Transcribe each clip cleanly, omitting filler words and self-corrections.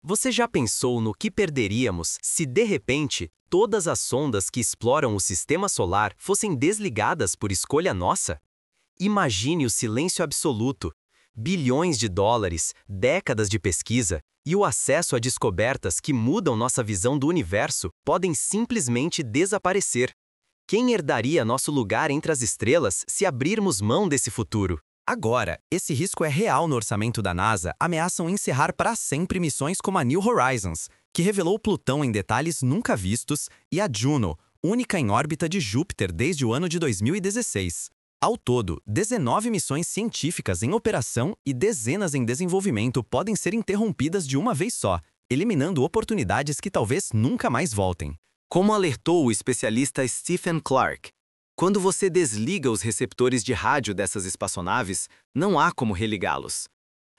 Você já pensou no que perderíamos se, de repente, todas as sondas que exploram o sistema solar fossem desligadas por escolha nossa? Imagine o silêncio absoluto, bilhões de dólares, décadas de pesquisa e o acesso a descobertas que mudam nossa visão do universo podem simplesmente desaparecer. Quem herdaria nosso lugar entre as estrelas se abrirmos mão desse futuro? Agora, esse risco é real no orçamento da NASA, ameaçam encerrar para sempre missões como a New Horizons, que revelou Plutão em detalhes nunca vistos, e a Juno, única em órbita de Júpiter desde o ano de 2016. Ao todo, 19 missões científicas em operação e dezenas em desenvolvimento podem ser interrompidas de uma vez só, eliminando oportunidades que talvez nunca mais voltem. Como alertou o especialista Stephen Clark, quando você desliga os receptores de rádio dessas espaçonaves, não há como religá-los.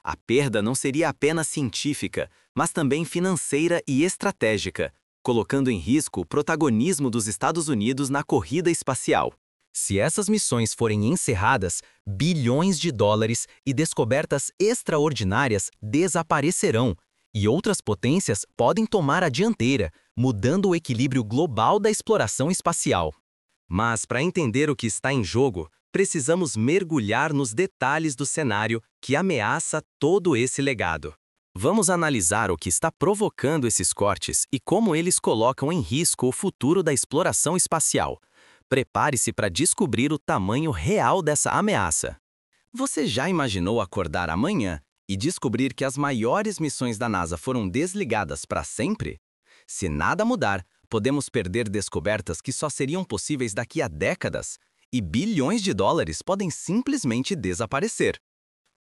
A perda não seria apenas científica, mas também financeira e estratégica, colocando em risco o protagonismo dos Estados Unidos na corrida espacial. Se essas missões forem encerradas, bilhões de dólares e descobertas extraordinárias desaparecerão, e outras potências podem tomar a dianteira, mudando o equilíbrio global da exploração espacial. Mas, para entender o que está em jogo, precisamos mergulhar nos detalhes do cenário que ameaça todo esse legado. Vamos analisar o que está provocando esses cortes e como eles colocam em risco o futuro da exploração espacial. Prepare-se para descobrir o tamanho real dessa ameaça. Você já imaginou acordar amanhã e descobrir que as maiores missões da NASA foram desligadas para sempre? Se nada mudar, podemos perder descobertas que só seriam possíveis daqui a décadas, e bilhões de dólares podem simplesmente desaparecer.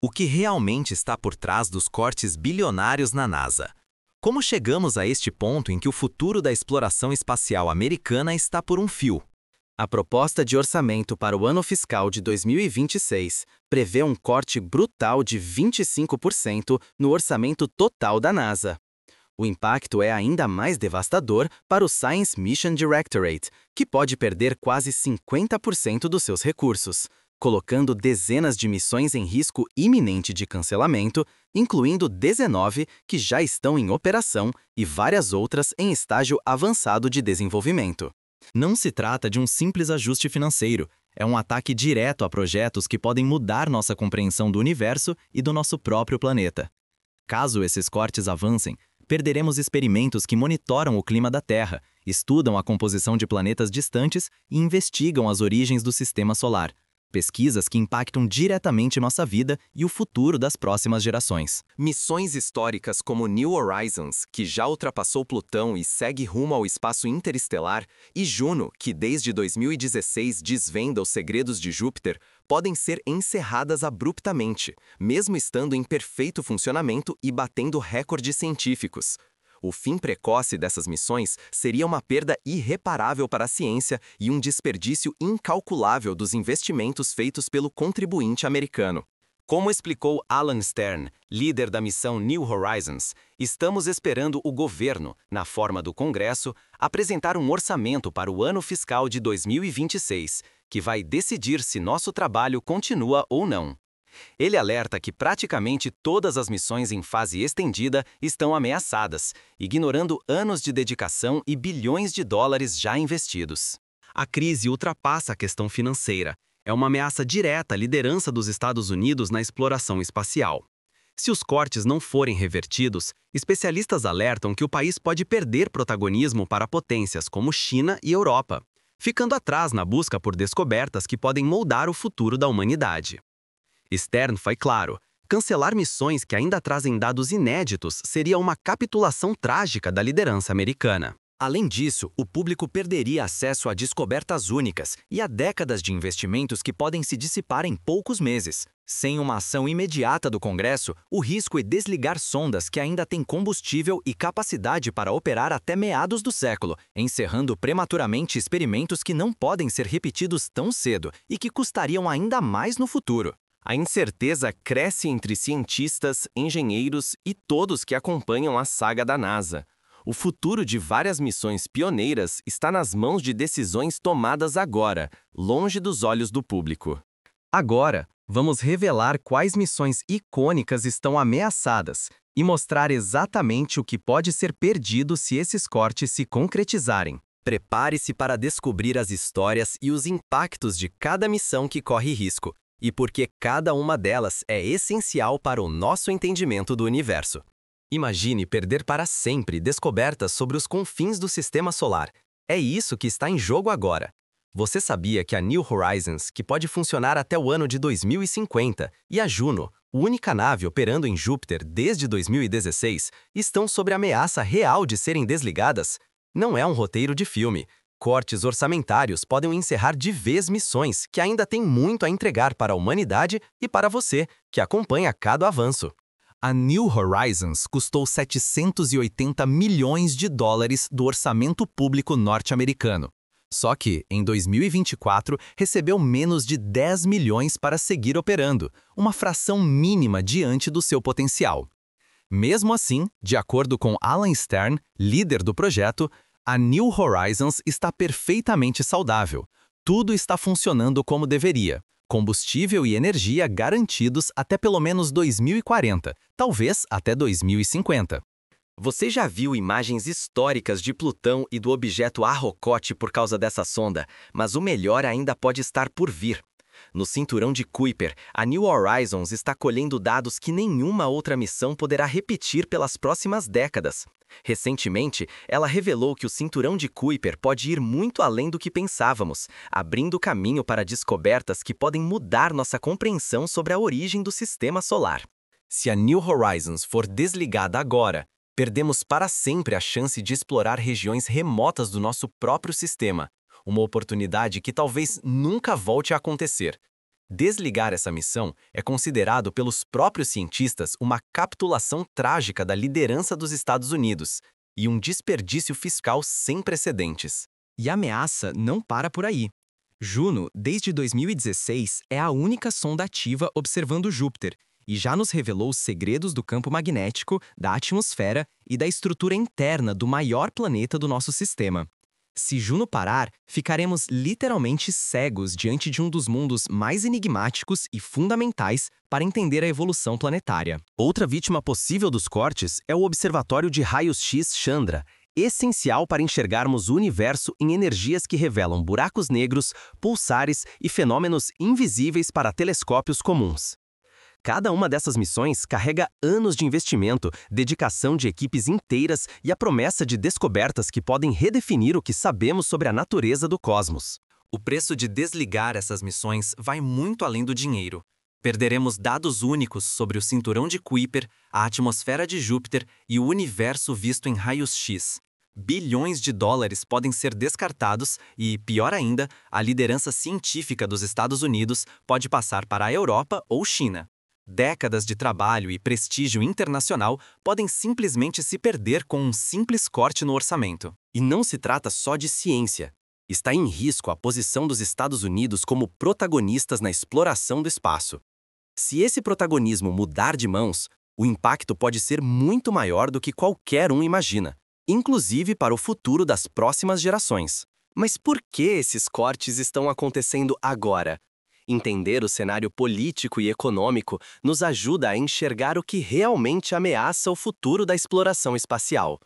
O que realmente está por trás dos cortes bilionários na NASA? Como chegamos a este ponto em que o futuro da exploração espacial americana está por um fio? A proposta de orçamento para o ano fiscal de 2026 prevê um corte brutal de 25% no orçamento total da NASA. O impacto é ainda mais devastador para o Science Mission Directorate, que pode perder quase 50% dos seus recursos, colocando dezenas de missões em risco iminente de cancelamento, incluindo 19 que já estão em operação e várias outras em estágio avançado de desenvolvimento. Não se trata de um simples ajuste financeiro, é um ataque direto a projetos que podem mudar nossa compreensão do universo e do nosso próprio planeta. Caso esses cortes avancem, perderemos experimentos que monitoram o clima da Terra, estudam a composição de planetas distantes e investigam as origens do sistema solar. Pesquisas que impactam diretamente nossa vida e o futuro das próximas gerações. Missões históricas como New Horizons, que já ultrapassou Plutão e segue rumo ao espaço interestelar, e Juno, que desde 2016 desvenda os segredos de Júpiter, podem ser encerradas abruptamente, mesmo estando em perfeito funcionamento e batendo recordes científicos. O fim precoce dessas missões seria uma perda irreparável para a ciência e um desperdício incalculável dos investimentos feitos pelo contribuinte americano. Como explicou Alan Stern, líder da missão New Horizons, estamos esperando o governo, na forma do Congresso, apresentar um orçamento para o ano fiscal de 2026, que vai decidir se nosso trabalho continua ou não. Ele alerta que praticamente todas as missões em fase estendida estão ameaçadas, ignorando anos de dedicação e bilhões de dólares já investidos. A crise ultrapassa a questão financeira. É uma ameaça direta à liderança dos Estados Unidos na exploração espacial. Se os cortes não forem revertidos, especialistas alertam que o país pode perder protagonismo para potências como China e Europa, ficando atrás na busca por descobertas que podem moldar o futuro da humanidade. Stern foi claro, cancelar missões que ainda trazem dados inéditos seria uma capitulação trágica da liderança americana. Além disso, o público perderia acesso a descobertas únicas e a décadas de investimentos que podem se dissipar em poucos meses. Sem uma ação imediata do Congresso, o risco é desligar sondas que ainda têm combustível e capacidade para operar até meados do século, encerrando prematuramente experimentos que não podem ser repetidos tão cedo e que custariam ainda mais no futuro. A incerteza cresce entre cientistas, engenheiros e todos que acompanham a saga da NASA. O futuro de várias missões pioneiras está nas mãos de decisões tomadas agora, longe dos olhos do público. Agora, Vamos revelar quais missões icônicas estão ameaçadas e mostrar exatamente o que pode ser perdido se esses cortes se concretizarem. Prepare-se para descobrir as histórias e os impactos de cada missão que corre risco, e porque cada uma delas é essencial para o nosso entendimento do universo. Imagine perder para sempre descobertas sobre os confins do Sistema Solar. É isso que está em jogo agora. Você sabia que a New Horizons, que pode funcionar até o ano de 2050, e a Juno, única nave operando em Júpiter desde 2016, estão sob ameaça real de serem desligadas? Não é um roteiro de filme. Cortes orçamentários podem encerrar de vez missões que ainda têm muito a entregar para a humanidade e para você, que acompanha cada avanço. A New Horizons custou 780 milhões de dólares do orçamento público norte-americano. Só que, em 2024, recebeu menos de 10 milhões para seguir operando, uma fração mínima diante do seu potencial. Mesmo assim, de acordo com Alan Stern, líder do projeto, a New Horizons está perfeitamente saudável. Tudo está funcionando como deveria. Combustível e energia garantidos até pelo menos 2040, talvez até 2050. Você já viu imagens históricas de Plutão e do objeto Arrokoth por causa dessa sonda, mas o melhor ainda pode estar por vir. No cinturão de Kuiper, a New Horizons está colhendo dados que nenhuma outra missão poderá repetir pelas próximas décadas. Recentemente, ela revelou que o cinturão de Kuiper pode ir muito além do que pensávamos, abrindo caminho para descobertas que podem mudar nossa compreensão sobre a origem do Sistema Solar. Se a New Horizons for desligada agora, perdemos para sempre a chance de explorar regiões remotas do nosso próprio sistema, uma oportunidade que talvez nunca volte a acontecer. Desligar essa missão é considerado pelos próprios cientistas uma capitulação trágica da liderança dos Estados Unidos e um desperdício fiscal sem precedentes. E a ameaça não para por aí. Juno, desde 2016, é a única sonda ativa observando Júpiter, e já nos revelou os segredos do campo magnético, da atmosfera e da estrutura interna do maior planeta do nosso sistema. Se Juno parar, ficaremos literalmente cegos diante de um dos mundos mais enigmáticos e fundamentais para entender a evolução planetária. Outra vítima possível dos cortes é o Observatório de Raios-X Chandra, essencial para enxergarmos o universo em energias que revelam buracos negros, pulsares e fenômenos invisíveis para telescópios comuns. Cada uma dessas missões carrega anos de investimento, dedicação de equipes inteiras e a promessa de descobertas que podem redefinir o que sabemos sobre a natureza do cosmos. O preço de desligar essas missões vai muito além do dinheiro. Perderemos dados únicos sobre o cinturão de Kuiper, a atmosfera de Júpiter e o universo visto em raios-x. Bilhões de dólares podem ser descartados e, pior ainda, a liderança científica dos Estados Unidos pode passar para a Europa ou China. Décadas de trabalho e prestígio internacional podem simplesmente se perder com um simples corte no orçamento. E não se trata só de ciência. Está em risco a posição dos Estados Unidos como protagonistas na exploração do espaço. Se esse protagonismo mudar de mãos, o impacto pode ser muito maior do que qualquer um imagina, inclusive para o futuro das próximas gerações. Mas por que esses cortes estão acontecendo agora? Entender o cenário político e econômico nos ajuda a enxergar o que realmente ameaça o futuro da exploração espacial.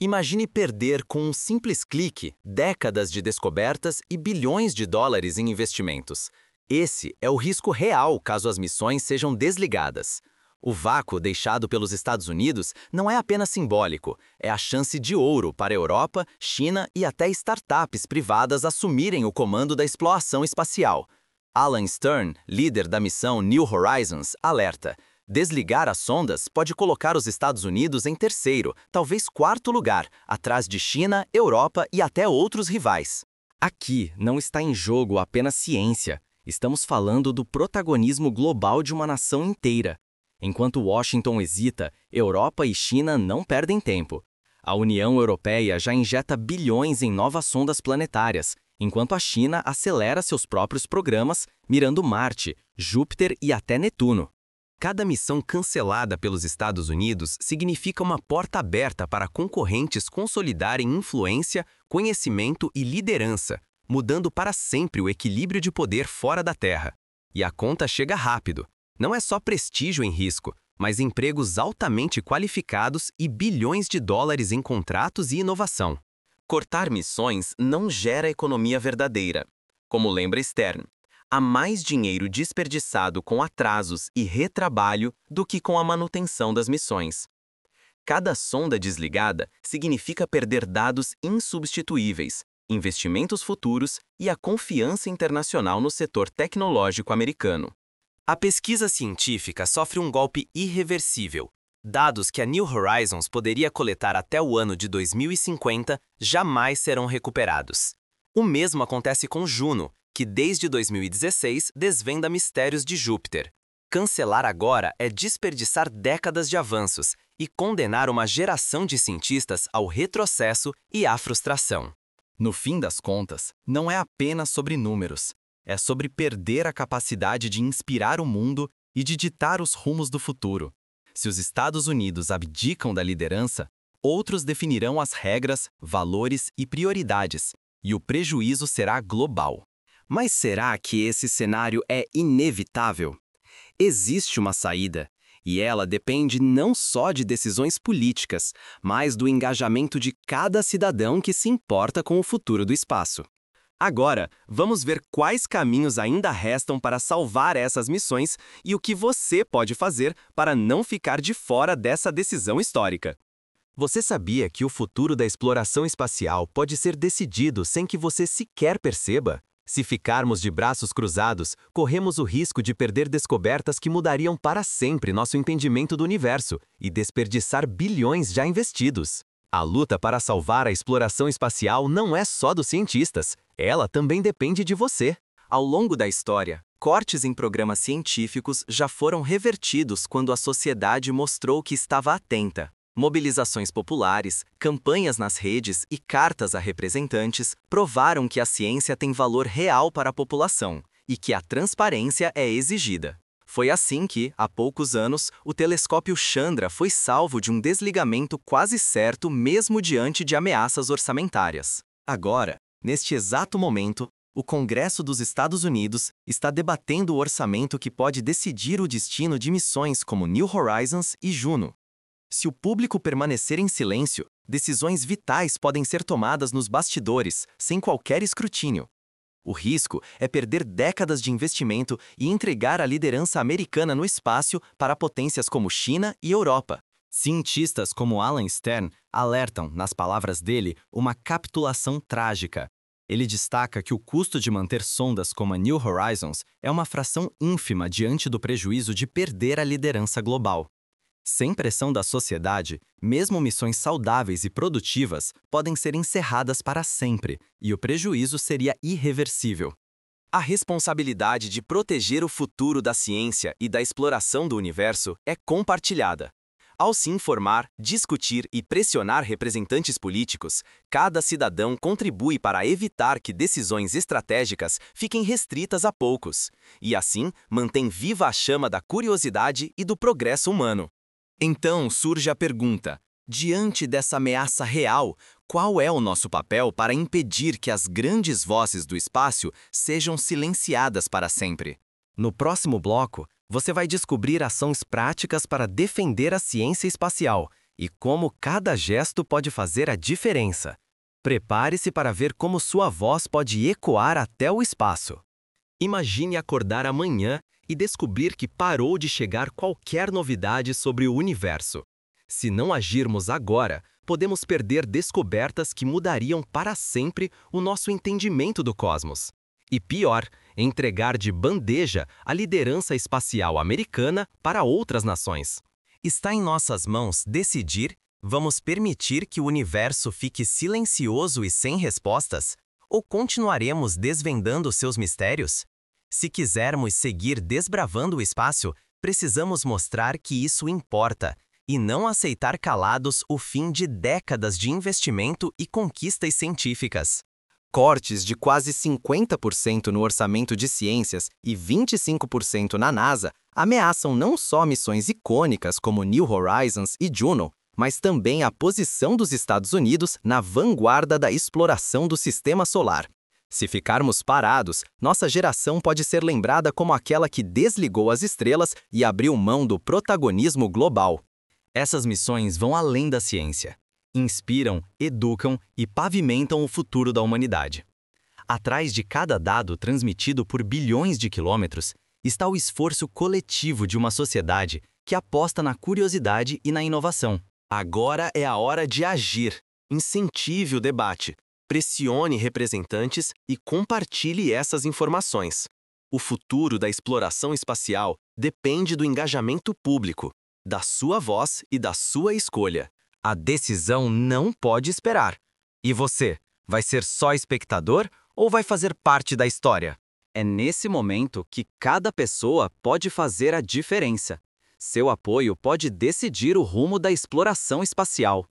Imagine perder com um simples clique décadas de descobertas e bilhões de dólares em investimentos. Esse é o risco real caso as missões sejam desligadas. O vácuo deixado pelos Estados Unidos não é apenas simbólico, é a chance de ouro para a Europa, China e até startups privadas assumirem o comando da exploração espacial. Alan Stern, líder da missão New Horizons, alerta: desligar as sondas pode colocar os Estados Unidos em terceiro, talvez quarto lugar, atrás de China, Europa e até outros rivais. Aqui não está em jogo apenas ciência. Estamos falando do protagonismo global de uma nação inteira. Enquanto Washington hesita, Europa e China não perdem tempo. A União Europeia já injeta bilhões em novas sondas planetárias, enquanto a China acelera seus próprios programas, mirando Marte, Júpiter e até Netuno. Cada missão cancelada pelos Estados Unidos significa uma porta aberta para concorrentes consolidarem influência, conhecimento e liderança, mudando para sempre o equilíbrio de poder fora da Terra. E a conta chega rápido. Não é só prestígio em risco, mas empregos altamente qualificados e bilhões de dólares em contratos e inovação. Cortar missões não gera economia verdadeira. Como lembra Stern, há mais dinheiro desperdiçado com atrasos e retrabalho do que com a manutenção das missões. Cada sonda desligada significa perder dados insubstituíveis, investimentos futuros e a confiança internacional no setor tecnológico americano. A pesquisa científica sofre um golpe irreversível. Dados que a New Horizons poderia coletar até o ano de 2050 jamais serão recuperados. O mesmo acontece com Juno, que desde 2016 desvenda mistérios de Júpiter. Cancelar agora é desperdiçar décadas de avanços e condenar uma geração de cientistas ao retrocesso e à frustração. No fim das contas, não é apenas sobre números. É sobre perder a capacidade de inspirar o mundo e de ditar os rumos do futuro. Se os Estados Unidos abdicam da liderança, outros definirão as regras, valores e prioridades, e o prejuízo será global. Mas será que esse cenário é inevitável? Existe uma saída, e ela depende não só de decisões políticas, mas do engajamento de cada cidadão que se importa com o futuro do espaço. Agora, vamos ver quais caminhos ainda restam para salvar essas missões e o que você pode fazer para não ficar de fora dessa decisão histórica. Você sabia que o futuro da exploração espacial pode ser decidido sem que você sequer perceba? Se ficarmos de braços cruzados, corremos o risco de perder descobertas que mudariam para sempre nosso entendimento do universo e desperdiçar bilhões já investidos. A luta para salvar a exploração espacial não é só dos cientistas, ela também depende de você. Ao longo da história, cortes em programas científicos já foram revertidos quando a sociedade mostrou que estava atenta. Mobilizações populares, campanhas nas redes e cartas a representantes provaram que a ciência tem valor real para a população e que a transparência é exigida. Foi assim que, há poucos anos, o telescópio Chandra foi salvo de um desligamento quase certo mesmo diante de ameaças orçamentárias. Agora, neste exato momento, o Congresso dos Estados Unidos está debatendo o orçamento que pode decidir o destino de missões como New Horizons e Juno. Se o público permanecer em silêncio, decisões vitais podem ser tomadas nos bastidores, sem qualquer escrutínio. O risco é perder décadas de investimento e entregar a liderança americana no espaço para potências como China e Europa. Cientistas como Alan Stern alertam, nas palavras dele, uma capitulação trágica. Ele destaca que o custo de manter sondas como a New Horizons é uma fração ínfima diante do prejuízo de perder a liderança global. Sem pressão da sociedade, mesmo missões saudáveis e produtivas podem ser encerradas para sempre, e o prejuízo seria irreversível. A responsabilidade de proteger o futuro da ciência e da exploração do universo é compartilhada. Ao se informar, discutir e pressionar representantes políticos, cada cidadão contribui para evitar que decisões estratégicas fiquem restritas a poucos, e assim mantém viva a chama da curiosidade e do progresso humano. Então surge a pergunta: diante dessa ameaça real, qual é o nosso papel para impedir que as grandes vozes do espaço sejam silenciadas para sempre? No próximo bloco, você vai descobrir ações práticas para defender a ciência espacial e como cada gesto pode fazer a diferença. Prepare-se para ver como sua voz pode ecoar até o espaço. Imagine acordar amanhã e descobrir que parou de chegar qualquer novidade sobre o universo. Se não agirmos agora, podemos perder descobertas que mudariam para sempre o nosso entendimento do cosmos. E pior, entregar de bandeja a liderança espacial americana para outras nações. Está em nossas mãos decidir: vamos permitir que o universo fique silencioso e sem respostas? Ou continuaremos desvendando seus mistérios? Se quisermos seguir desbravando o espaço, precisamos mostrar que isso importa e não aceitar calados o fim de décadas de investimento e conquistas científicas. Cortes de quase 50% no orçamento de ciências e 25% na NASA ameaçam não só missões icônicas como New Horizons e Juno, mas também a posição dos Estados Unidos na vanguarda da exploração do sistema solar. Se ficarmos parados, nossa geração pode ser lembrada como aquela que desligou as estrelas e abriu mão do protagonismo global. Essas missões vão além da ciência. Inspiram, educam e pavimentam o futuro da humanidade. Atrás de cada dado transmitido por bilhões de quilômetros está o esforço coletivo de uma sociedade que aposta na curiosidade e na inovação. Agora é a hora de agir. Incentive o debate, pressione representantes e compartilhe essas informações. O futuro da exploração espacial depende do engajamento público, da sua voz e da sua escolha. A decisão não pode esperar. E você, vai ser só espectador ou vai fazer parte da história? É nesse momento que cada pessoa pode fazer a diferença. Seu apoio pode decidir o rumo da exploração espacial.